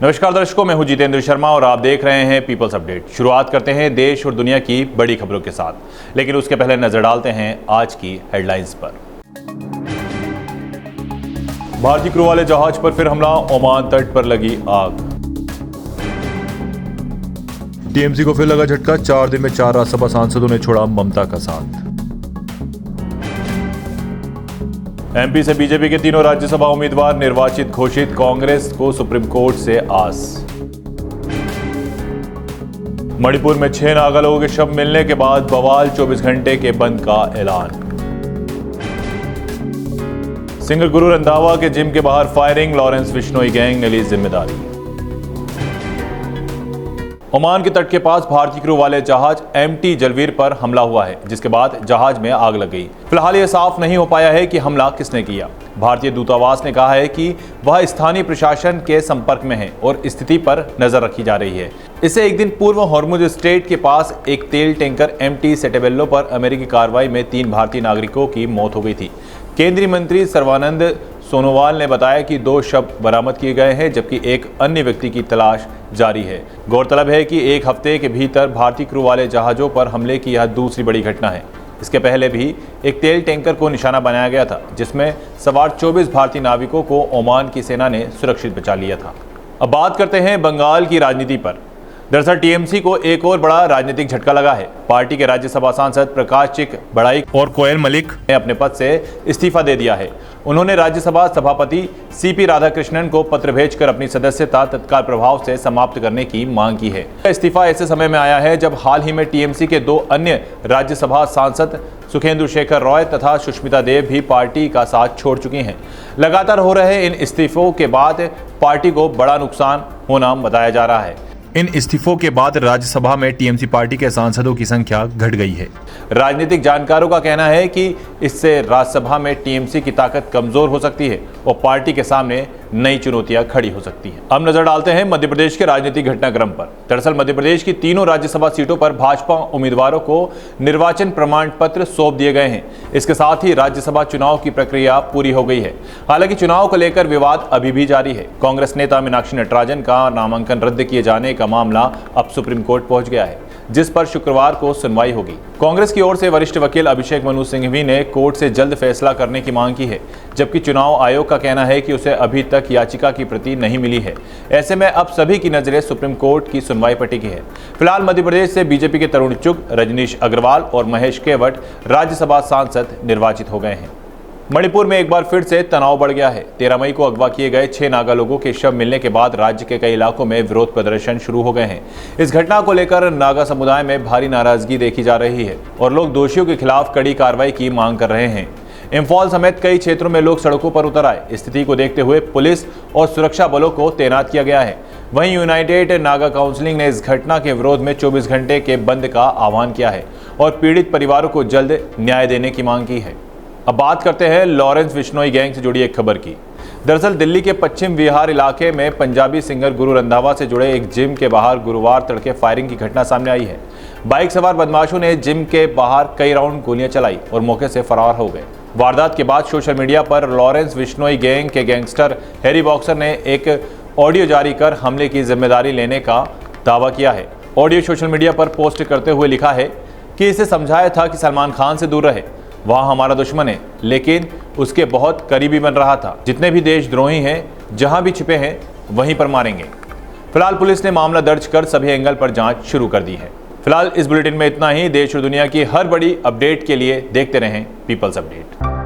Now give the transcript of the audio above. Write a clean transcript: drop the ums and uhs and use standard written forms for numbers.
नमस्कार दर्शकों, मैं हूं जितेंद्र शर्मा और आप देख रहे हैं पीपल्स अपडेट। शुरुआत करते हैं देश और दुनिया की बड़ी खबरों के साथ, लेकिन उसके पहले नजर डालते हैं आज की हेडलाइंस पर। भारतीय क्रू वाले जहाज पर फिर हमला, ओमान तट पर लगी आग। टीएमसी को फिर लगा झटका, 4 दिन में 4 राज्यसभा सांसदों ने छोड़ा ममता का साथ। एमपी से बीजेपी के तीनों राज्यसभा उम्मीदवार निर्वाचित घोषित, कांग्रेस को सुप्रीम कोर्ट से आस। मणिपुर में 6 नागा लोगों के शव मिलने के बाद बवाल, 24 घंटे के बंद का ऐलान। सिंगर गुरु रंधावा के जिम के बाहर फायरिंग, लॉरेंस बिश्नोई गैंग ने ली जिम्मेदारी। ओमान के तट के पास भारतीय क्रू वाले जहाज एमटी जलवीर पर हमला हुआ है, जिसके बाद जहाज में आग लग गई। फिलहाल यह साफ नहीं हो पाया है कि हमला किसने किया। भारतीय दूतावास ने कहा है कि वह स्थानीय प्रशासन के संपर्क में है और स्थिति पर नजर रखी जा रही है। इससे एक दिन पूर्व हॉर्मुज स्ट्रेट के पास एक तेल टैंकर एमटी सेटेबेल्लो पर अमेरिकी कार्रवाई में 3 भारतीय नागरिकों की मौत हो गई थी। केंद्रीय मंत्री सर्बानंद सोनोवाल ने बताया कि 2 शव बरामद किए गए हैं, जबकि एक अन्य व्यक्ति की तलाश जारी है। गौरतलब है कि एक हफ्ते के भीतर भारतीय क्रू वाले जहाजों पर हमले की यह दूसरी बड़ी घटना है। इसके पहले भी एक तेल टैंकर को निशाना बनाया गया था, जिसमें सवार 24 भारतीय नाविकों को ओमान की सेना ने सुरक्षित बचा लिया था। अब बात करते हैं बंगाल की राजनीति पर। दरअसल टीएमसी को एक और बड़ा राजनीतिक झटका लगा है। पार्टी के राज्यसभा सांसद प्रकाश चिक बड़ाई और कोयल मलिक ने अपने पद से इस्तीफा दे दिया है। उन्होंने राज्यसभा सभापति सीपी राधाकृष्णन को पत्र भेजकर अपनी सदस्यता तत्काल प्रभाव से समाप्त करने की मांग की है। इस्तीफा ऐसे समय में आया है जब हाल ही में टीएमसी के 2 अन्य राज्यसभा सांसद सुखेंदु शेखर रॉय तथा सुष्मिता देव भी पार्टी का साथ छोड़ चुकी हैं। लगातार हो रहे इन इस्तीफों के बाद पार्टी को बड़ा नुकसान होना बताया जा रहा है। इन इस्तीफों के बाद राज्यसभा में टीएमसी पार्टी के सांसदों की संख्या घट गई है। राजनीतिक जानकारों का कहना है कि इससे राज्यसभा में टीएमसी की ताकत कमजोर हो सकती है और पार्टी के सामने नई चुनौतियां खड़ी हो सकती हैं। अब नजर डालते हैं मध्य प्रदेश के राजनीतिक घटनाक्रम पर। दरअसल मध्य प्रदेश की तीनों राज्यसभा सीटों पर भाजपा उम्मीदवारों को निर्वाचन प्रमाण पत्र सौंप दिए गए हैं। इसके साथ ही राज्यसभा चुनाव की प्रक्रिया पूरी हो गई है। हालांकि चुनाव को लेकर विवाद अभी भी जारी है। कांग्रेस नेता मीनाक्षी नटराजन का नामांकन रद्द किए जाने का मामला अब सुप्रीम कोर्ट पहुंच गया है, जिस पर शुक्रवार को सुनवाई होगी। कांग्रेस की ओर से वरिष्ठ वकील अभिषेक मनु सिंघवी ने कोर्ट से जल्द फैसला करने की मांग की है, जबकि चुनाव आयोग का कहना है कि उसे अभी तक याचिका की प्रति नहीं मिली है। ऐसे में अब सभी की नजरें सुप्रीम कोर्ट की सुनवाई पर टिकी है। फिलहाल मध्य प्रदेश से बीजेपी के तरुण चुग, रजनीश अग्रवाल और महेश केवट राज्यसभा सांसद निर्वाचित हो गए हैं। मणिपुर में एक बार फिर से तनाव बढ़ गया है। 13 मई को अगवा किए गए 6 नागा लोगों के शव मिलने के बाद राज्य के कई इलाकों में विरोध प्रदर्शन शुरू हो गए हैं। इस घटना को लेकर नागा समुदाय में भारी नाराजगी देखी जा रही है और लोग दोषियों के खिलाफ कड़ी कार्रवाई की मांग कर रहे हैं। इंफॉल समेत कई क्षेत्रों में लोग सड़कों पर उतर आए। स्थिति को देखते हुए पुलिस और सुरक्षा बलों को तैनात किया गया है। वहीं यूनाइटेड नागा काउंसिल ने इस घटना के विरोध में 24 घंटे के बंद का आह्वान किया है और पीड़ित परिवारों को जल्द न्याय देने की मांग की है। अब बात करते हैं लॉरेंस बिश्नोई गैंग से जुड़ी एक खबर की। दरअसल दिल्ली के पश्चिम विहार इलाके में पंजाबी सिंगर गुरु रंधावा से जुड़े एक जिम के बाहर गुरुवार तड़के फायरिंग की घटना सामने आई है। बाइक सवार बदमाशों ने जिम के बाहर कई राउंड गोलियां चलाई और मौके से फरार हो गए। वारदात के बाद सोशल मीडिया पर लॉरेंस बिश्नोई गैंग के गैंगस्टर हैरी बॉक्सर ने एक ऑडियो जारी कर हमले की जिम्मेदारी लेने का दावा किया है। ऑडियो सोशल मीडिया पर पोस्ट करते हुए लिखा है कि इसे समझाया था कि सलमान खान से दूर रहे, वह हमारा दुश्मन है, लेकिन उसके बहुत करीबी बन रहा था। जितने भी देशद्रोही हैं, जहां भी छिपे हैं, वहीं पर मारेंगे। फिलहाल पुलिस ने मामला दर्ज कर सभी एंगल पर जांच शुरू कर दी है। फिलहाल इस बुलेटिन में इतना ही। देश और दुनिया की हर बड़ी अपडेट के लिए देखते रहें पीपल्स अपडेट।